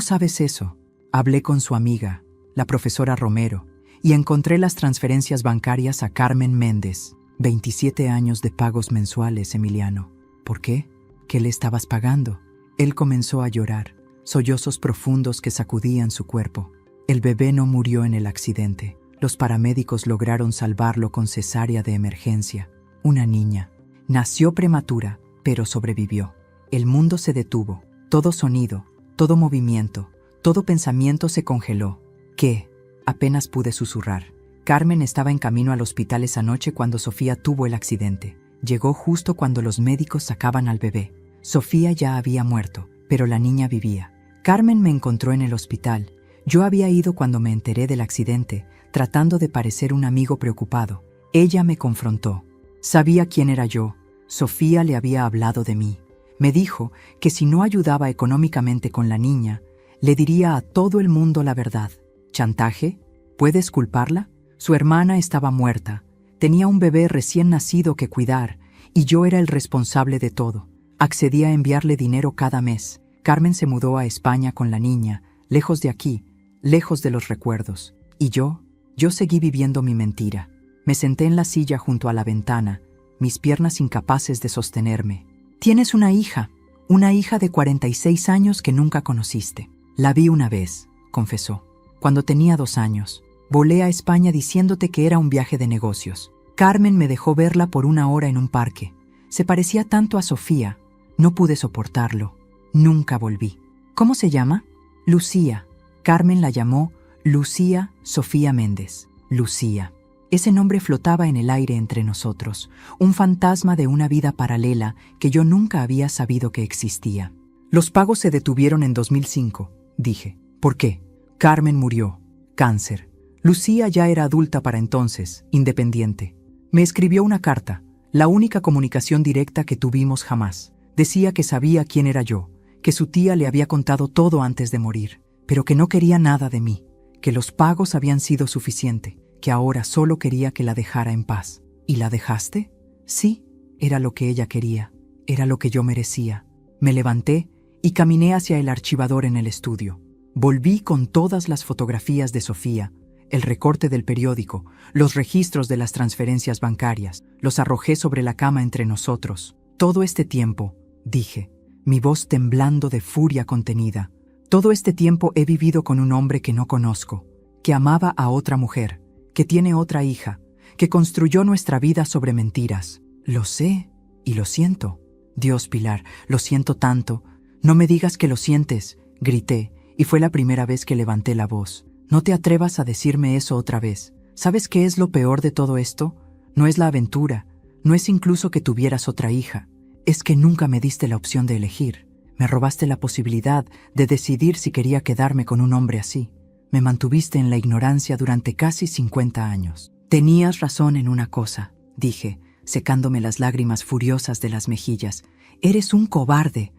sabes eso? Hablé con su amiga, la profesora Romero, y encontré las transferencias bancarias a Carmen Méndez. 27 años de pagos mensuales, Emiliano. ¿Por qué? ¿Qué le estabas pagando? Él comenzó a llorar, sollozos profundos que sacudían su cuerpo. El bebé no murió en el accidente. Los paramédicos lograron salvarlo con cesárea de emergencia. Una niña. Nació prematura, pero sobrevivió. El mundo se detuvo. Todo sonido, todo movimiento, todo pensamiento se congeló. ¿Qué? Apenas pude susurrar. Carmen estaba en camino al hospital esa noche cuando Sofía tuvo el accidente. Llegó justo cuando los médicos sacaban al bebé. Sofía ya había muerto, pero la niña vivía. Carmen me encontró en el hospital. Yo había ido cuando me enteré del accidente, tratando de parecer un amigo preocupado. Ella me confrontó. Sabía quién era yo. Sofía le había hablado de mí. Me dijo que si no ayudaba económicamente con la niña, le diría a todo el mundo la verdad. ¿Chantaje? ¿Puedes culparla? Su hermana estaba muerta. Tenía un bebé recién nacido que cuidar, y yo era el responsable de todo. Accedí a enviarle dinero cada mes. Carmen se mudó a España con la niña, lejos de aquí, lejos de los recuerdos. Y yo seguí viviendo mi mentira. Me senté en la silla junto a la ventana, mis piernas incapaces de sostenerme. Tienes una hija de 46 años que nunca conociste. La vi una vez, confesó, cuando tenía 2 años. Volé a España diciéndote que era un viaje de negocios. Carmen me dejó verla por 1 hora en un parque. Se parecía tanto a Sofía. No pude soportarlo. Nunca volví. ¿Cómo se llama? Lucía. Carmen la llamó Lucía Sofía Méndez. Lucía. Ese nombre flotaba en el aire entre nosotros, un fantasma de una vida paralela que yo nunca había sabido que existía. Los pagos se detuvieron en 2005, dije. ¿Por qué? Carmen murió. Cáncer. Lucía ya era adulta para entonces, independiente. Me escribió una carta. La única comunicación directa que tuvimos jamás. Decía que sabía quién era yo, que su tía le había contado todo antes de morir, pero que no quería nada de mí, que los pagos habían sido suficiente, que ahora solo quería que la dejara en paz. ¿Y la dejaste? Sí, era lo que ella quería, era lo que yo merecía. Me levanté y caminé hacia el archivador en el estudio. Volví con todas las fotografías de Sofía, el recorte del periódico, los registros de las transferencias bancarias, los arrojé sobre la cama entre nosotros. Todo este tiempo, dije, mi voz temblando de furia contenida, todo este tiempo he vivido con un hombre que no conozco, que amaba a otra mujer, que tiene otra hija, que construyó nuestra vida sobre mentiras. Lo sé y lo siento. Dios, Pilar, lo siento tanto. No me digas que lo sientes, grité, y fue la primera vez que levanté la voz. No te atrevas a decirme eso otra vez. ¿Sabes qué es lo peor de todo esto? No es la aventura, no es incluso que tuvieras otra hija. Es que nunca me diste la opción de elegir. Me robaste la posibilidad de decidir si quería quedarme con un hombre así. Me mantuviste en la ignorancia durante casi 50 años. Tenías razón en una cosa, dije, secándome las lágrimas furiosas de las mejillas. Eres un cobarde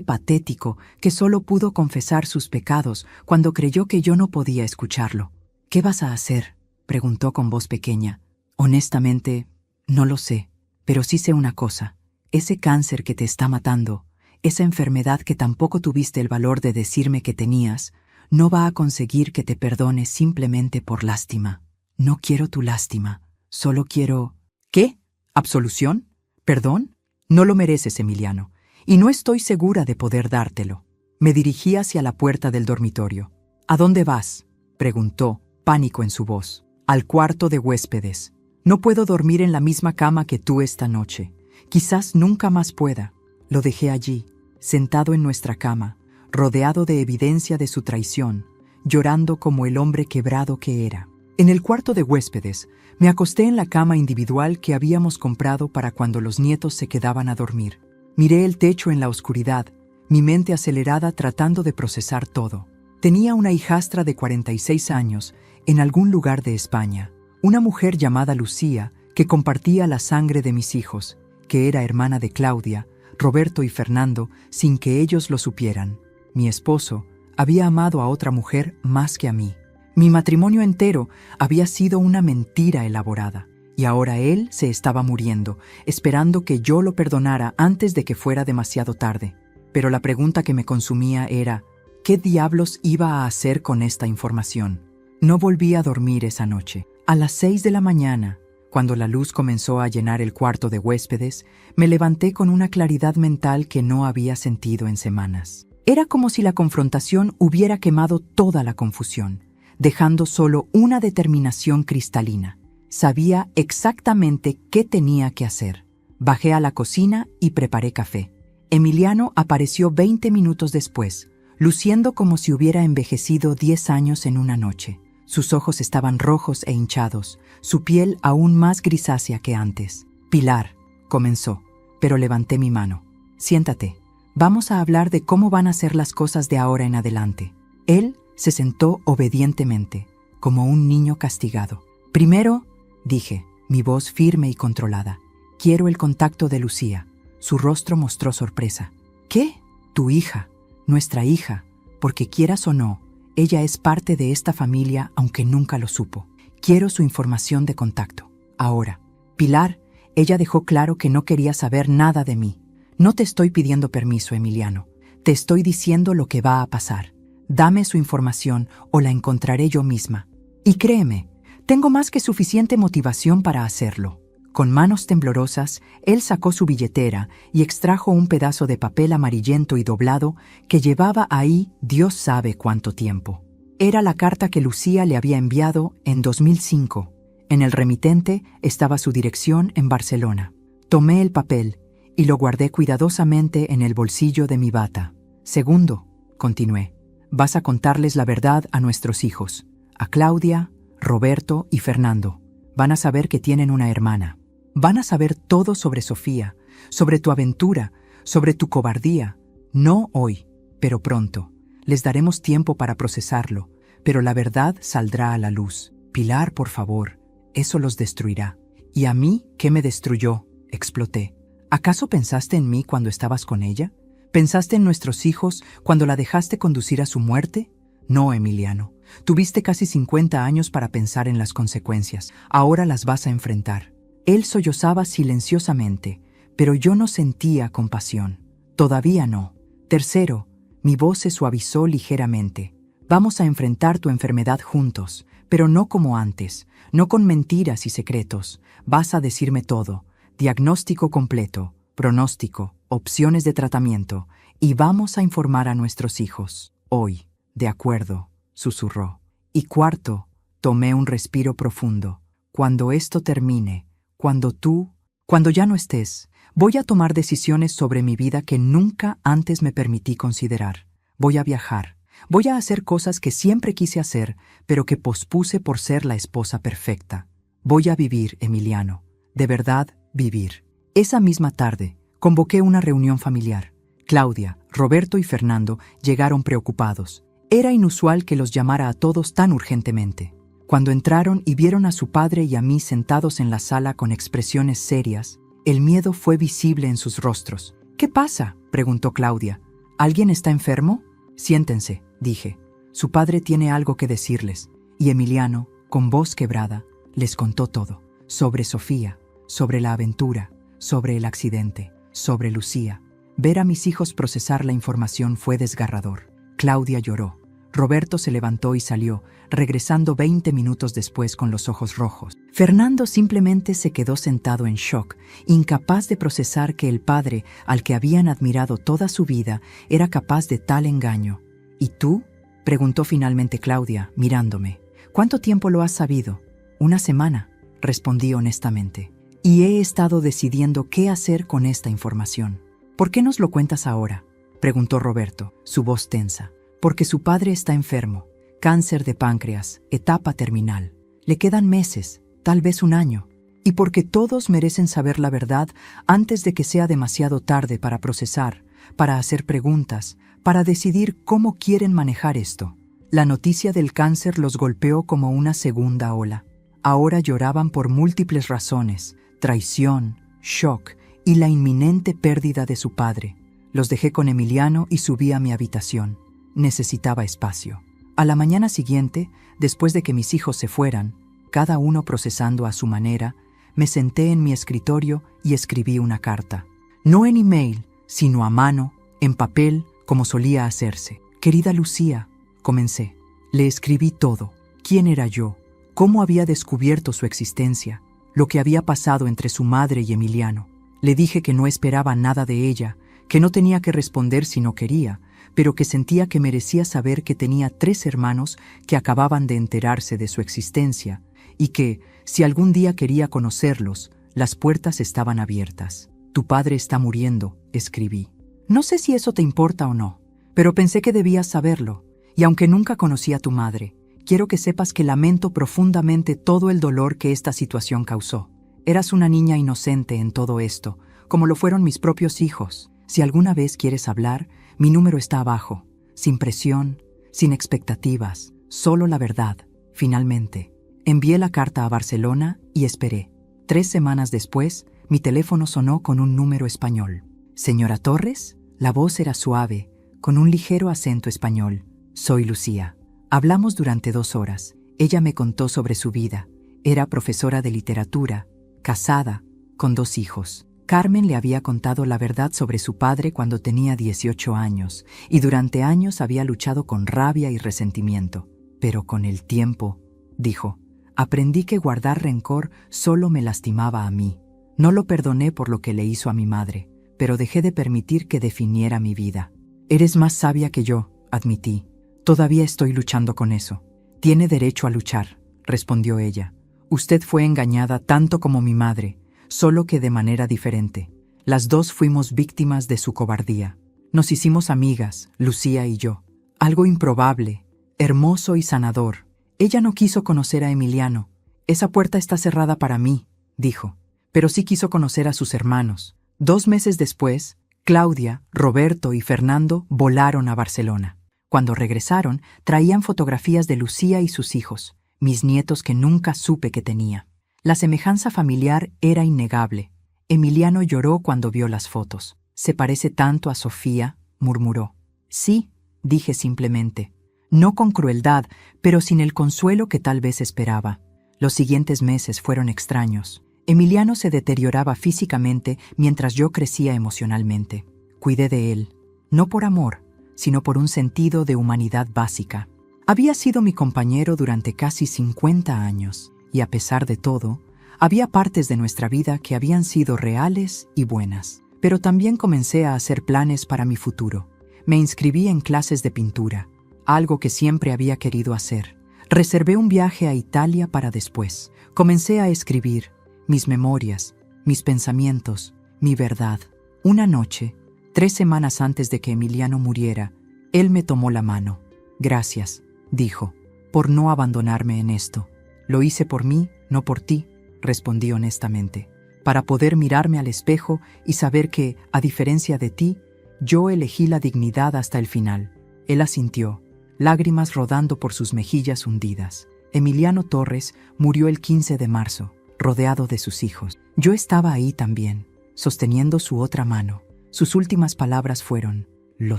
patético que solo pudo confesar sus pecados cuando creyó que yo no podía escucharlo. ¿Qué vas a hacer?, preguntó con voz pequeña. Honestamente, no lo sé, pero sí sé una cosa. Ese cáncer que te está matando, esa enfermedad que tampoco tuviste el valor de decirme que tenías, no va a conseguir que te perdones simplemente por lástima. No quiero tu lástima, solo quiero... ¿Qué? ¿Absolución? ¿Perdón? No lo mereces, Emiliano, y no estoy segura de poder dártelo. Me dirigí hacia la puerta del dormitorio. ¿A dónde vas?, preguntó, pánico en su voz. Al cuarto de huéspedes. No puedo dormir en la misma cama que tú esta noche. Quizás nunca más pueda. Lo dejé allí, sentado en nuestra cama, rodeado de evidencia de su traición, llorando como el hombre quebrado que era. En el cuarto de huéspedes, me acosté en la cama individual que habíamos comprado para cuando los nietos se quedaban a dormir. Miré el techo en la oscuridad, mi mente acelerada tratando de procesar todo. Tenía una hijastra de 46 años en algún lugar de España, una mujer llamada Lucía que compartía la sangre de mis hijos, que era hermana de Claudia, Roberto y Fernando sin que ellos lo supieran. Mi esposo había amado a otra mujer más que a mí. Mi matrimonio entero había sido una mentira elaborada, y ahora él se estaba muriendo, esperando que yo lo perdonara antes de que fuera demasiado tarde. Pero la pregunta que me consumía era, ¿qué diablos iba a hacer con esta información? No volví a dormir esa noche. A las 6 de la mañana, cuando la luz comenzó a llenar el cuarto de huéspedes, me levanté con una claridad mental que no había sentido en semanas. Era como si la confrontación hubiera quemado toda la confusión, dejando solo una determinación cristalina. Sabía exactamente qué tenía que hacer. Bajé a la cocina y preparé café. Emiliano apareció 20 minutos después, luciendo como si hubiera envejecido 10 años en una noche. Sus ojos estaban rojos e hinchados, su piel aún más grisácea que antes. «Pilar», comenzó, pero levanté mi mano. «Siéntate. Vamos a hablar de cómo van a ser las cosas de ahora en adelante». Él se sentó obedientemente, como un niño castigado. «Primero», dije, mi voz firme y controlada, «quiero el contacto de Lucía». Su rostro mostró sorpresa. «¿Qué? Tu hija, nuestra hija, porque quieras o no, ella es parte de esta familia aunque nunca lo supo. Quiero su información de contacto. Ahora». «Pilar», ella dejó claro que no quería saber nada de mí. «No te estoy pidiendo permiso, Emiliano. Te estoy diciendo lo que va a pasar. Dame su información o la encontraré yo misma. Y créeme, tengo más que suficiente motivación para hacerlo». Con manos temblorosas, él sacó su billetera y extrajo un pedazo de papel amarillento y doblado que llevaba ahí Dios sabe cuánto tiempo. Era la carta que Lucía le había enviado en 2005. En el remitente estaba su dirección en Barcelona. Tomé el papel y lo guardé cuidadosamente en el bolsillo de mi bata. «Segundo», continué, «vas a contarles la verdad a nuestros hijos, a Claudia, Roberto y Fernando. Van a saber que tienen una hermana. Van a saber todo sobre Sofía, sobre tu aventura, sobre tu cobardía. No hoy, pero pronto. Les daremos tiempo para procesarlo, pero la verdad saldrá a la luz. Pilar, por favor, eso los destruirá. ¿Y a mí qué me destruyó? Exploté. ¿Acaso pensaste en mí cuando estabas con ella? ¿Pensaste en nuestros hijos cuando la dejaste conducir a su muerte? No, Emiliano. Tuviste casi 50 años para pensar en las consecuencias. Ahora las vas a enfrentar. Él sollozaba silenciosamente, pero yo no sentía compasión. Todavía no. Tercero, mi voz se suavizó ligeramente. Vamos a enfrentar tu enfermedad juntos, pero no como antes, no con mentiras y secretos. Vas a decirme todo. Diagnóstico completo, pronóstico, opciones de tratamiento, y vamos a informar a nuestros hijos. Hoy. De acuerdo, susurró. Y cuarto, tomé un respiro profundo. Cuando esto termine, cuando ya no estés, voy a tomar decisiones sobre mi vida que nunca antes me permití considerar. Voy a viajar. Voy a hacer cosas que siempre quise hacer, pero que pospuse por ser la esposa perfecta. Voy a vivir, Emiliano. De verdad, vivir. Esa misma tarde, convoqué una reunión familiar. Claudia, Roberto y Fernando llegaron preocupados. Era inusual que los llamara a todos tan urgentemente. Cuando entraron y vieron a su padre y a mí sentados en la sala con expresiones serias, el miedo fue visible en sus rostros. ¿Qué pasa?, preguntó Claudia. ¿Alguien está enfermo? Siéntense, dije. Su padre tiene algo que decirles. Y Emiliano, con voz quebrada, les contó todo. Sobre Sofía, sobre la aventura, sobre el accidente, sobre Lucía. Ver a mis hijos procesar la información fue desgarrador. Claudia lloró. Roberto se levantó y salió, regresando 20 minutos después con los ojos rojos. Fernando simplemente se quedó sentado en shock, incapaz de procesar que el padre, al que habían admirado toda su vida, era capaz de tal engaño. ¿Y tú?, preguntó finalmente Claudia, mirándome. ¿Cuánto tiempo lo has sabido? 1 semana, respondí honestamente. Y he estado decidiendo qué hacer con esta información. ¿Por qué nos lo cuentas ahora?, preguntó Roberto, su voz tensa. Porque su padre está enfermo, cáncer de páncreas, etapa terminal. Le quedan meses, tal vez 1 año. Y porque todos merecen saber la verdad antes de que sea demasiado tarde para procesar, para hacer preguntas, para decidir cómo quieren manejar esto. La noticia del cáncer los golpeó como una segunda ola. Ahora lloraban por múltiples razones: traición, shock y la inminente pérdida de su padre. Los dejé con Emiliano y subí a mi habitación. Necesitaba espacio. A la mañana siguiente, después de que mis hijos se fueran, cada uno procesando a su manera, me senté en mi escritorio y escribí una carta. No en email, sino a mano, en papel, como solía hacerse. Querida Lucía, comencé. Le escribí todo. ¿Quién era yo? ¿Cómo había descubierto su existencia? Lo que había pasado entre su madre y Emiliano. Le dije que no esperaba nada de ella, que no tenía que responder si no quería, pero que sentía que merecía saber que tenía 3 hermanos que acababan de enterarse de su existencia y que, si algún día quería conocerlos, las puertas estaban abiertas. Tu padre está muriendo, escribí. No sé si eso te importa o no, pero pensé que debías saberlo, y aunque nunca conocí a tu madre, quiero que sepas que lamento profundamente todo el dolor que esta situación causó. Eras una niña inocente en todo esto, como lo fueron mis propios hijos. Si alguna vez quieres hablar, mi número está abajo, sin presión, sin expectativas, solo la verdad. Finalmente, envié la carta a Barcelona y esperé. 3 semanas después, mi teléfono sonó con un número español. ¿Señora Torres? La voz era suave, con un ligero acento español. Soy Lucía. Hablamos durante 2 horas. Ella me contó sobre su vida. Era profesora de literatura, casada, con 2 hijos. Carmen le había contado la verdad sobre su padre cuando tenía 18 años, y durante años había luchado con rabia y resentimiento. Pero con el tiempo, dijo, aprendí que guardar rencor solo me lastimaba a mí. No lo perdoné por lo que le hizo a mi madre, pero dejé de permitir que definiera mi vida. Eres más sabia que yo, admití. Todavía estoy luchando con eso. Tiene derecho a luchar, respondió ella. Usted fue engañada tanto como mi madre, solo que de manera diferente. Las 2 fuimos víctimas de su cobardía. Nos hicimos amigas, Lucía y yo. Algo improbable, hermoso y sanador. Ella no quiso conocer a Emiliano. Esa puerta está cerrada para mí, dijo. Pero sí quiso conocer a sus hermanos. 2 meses después, Claudia, Roberto y Fernando volaron a Barcelona. Cuando regresaron, traían fotografías de Lucía y sus hijos, mis nietos que nunca supe que tenía. La semejanza familiar era innegable. Emiliano lloró cuando vio las fotos. «Se parece tanto a Sofía», murmuró. «Sí», dije simplemente. No con crueldad, pero sin el consuelo que tal vez esperaba. Los siguientes meses fueron extraños. Emiliano se deterioraba físicamente mientras yo crecía emocionalmente. Cuidé de él, no por amor, sino por un sentido de humanidad básica. Había sido mi compañero durante casi 50 años, y a pesar de todo, había partes de nuestra vida que habían sido reales y buenas. Pero también comencé a hacer planes para mi futuro. Me inscribí en clases de pintura, algo que siempre había querido hacer. Reservé un viaje a Italia para después. Comencé a escribir mis memorias, mis pensamientos, mi verdad. Una noche, 3 semanas antes de que Emiliano muriera, él me tomó la mano. «Gracias», dijo, «por no abandonarme en esto. Lo hice por mí, no por ti», respondí honestamente, «para poder mirarme al espejo y saber que, a diferencia de ti, yo elegí la dignidad hasta el final». Él asintió, lágrimas rodando por sus mejillas hundidas. Emiliano Torres murió el 15 de marzo, rodeado de sus hijos. Yo estaba ahí también, sosteniendo su otra mano. Sus últimas palabras fueron: «Lo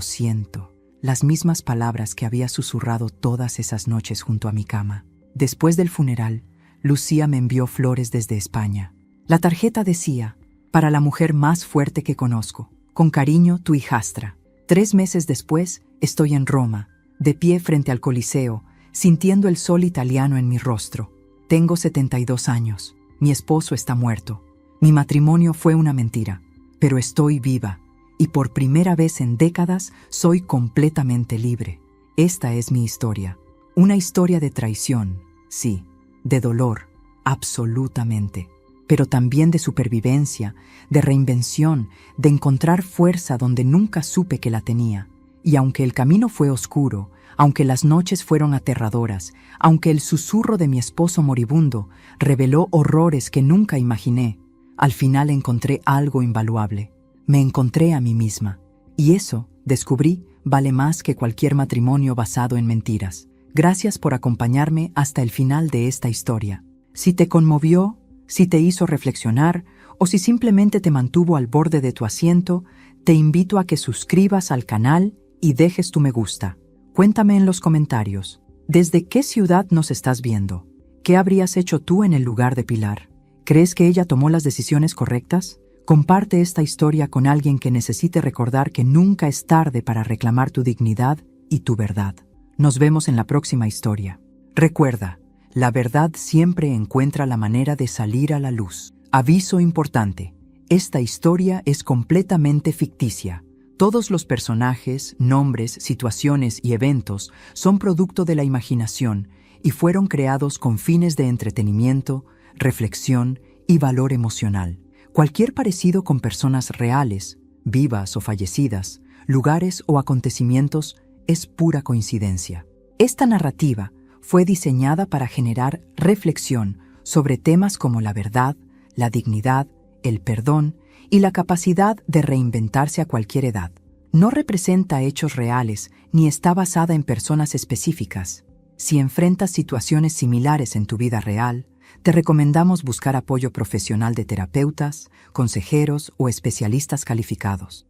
siento», las mismas palabras que había susurrado todas esas noches junto a mi cama. Después del funeral, Lucía me envió flores desde España. La tarjeta decía: «Para la mujer más fuerte que conozco. Con cariño, tu hijastra». 3 meses después, estoy en Roma, de pie frente al Coliseo, sintiendo el sol italiano en mi rostro. Tengo 72 años. Mi esposo está muerto. Mi matrimonio fue una mentira. Pero estoy viva, y por primera vez en décadas soy completamente libre. Esta es mi historia. Una historia de traición, sí, de dolor, absolutamente, pero también de supervivencia, de reinvención, de encontrar fuerza donde nunca supe que la tenía. Y aunque el camino fue oscuro, aunque las noches fueron aterradoras, aunque el susurro de mi esposo moribundo reveló horrores que nunca imaginé, al final encontré algo invaluable. Me encontré a mí misma. Y eso, descubrí, vale más que cualquier matrimonio basado en mentiras. Gracias por acompañarme hasta el final de esta historia. Si te conmovió, si te hizo reflexionar o si simplemente te mantuvo al borde de tu asiento, te invito a que suscribas al canal y dejes tu me gusta. Cuéntame en los comentarios, ¿desde qué ciudad nos estás viendo? ¿Qué habrías hecho tú en el lugar de Pilar? ¿Crees que ella tomó las decisiones correctas? Comparte esta historia con alguien que necesite recordar que nunca es tarde para reclamar tu dignidad y tu verdad. Nos vemos en la próxima historia. Recuerda, la verdad siempre encuentra la manera de salir a la luz. Aviso importante: esta historia es completamente ficticia. Todos los personajes, nombres, situaciones y eventos son producto de la imaginación y fueron creados con fines de entretenimiento, reflexión y valor emocional. Cualquier parecido con personas reales, vivas o fallecidas, lugares o acontecimientos es pura coincidencia. Esta narrativa fue diseñada para generar reflexión sobre temas como la verdad, la dignidad, el perdón y la capacidad de reinventarse a cualquier edad. No representa hechos reales ni está basada en personas específicas. Si enfrentas situaciones similares en tu vida real, te recomendamos buscar apoyo profesional de terapeutas, consejeros o especialistas calificados.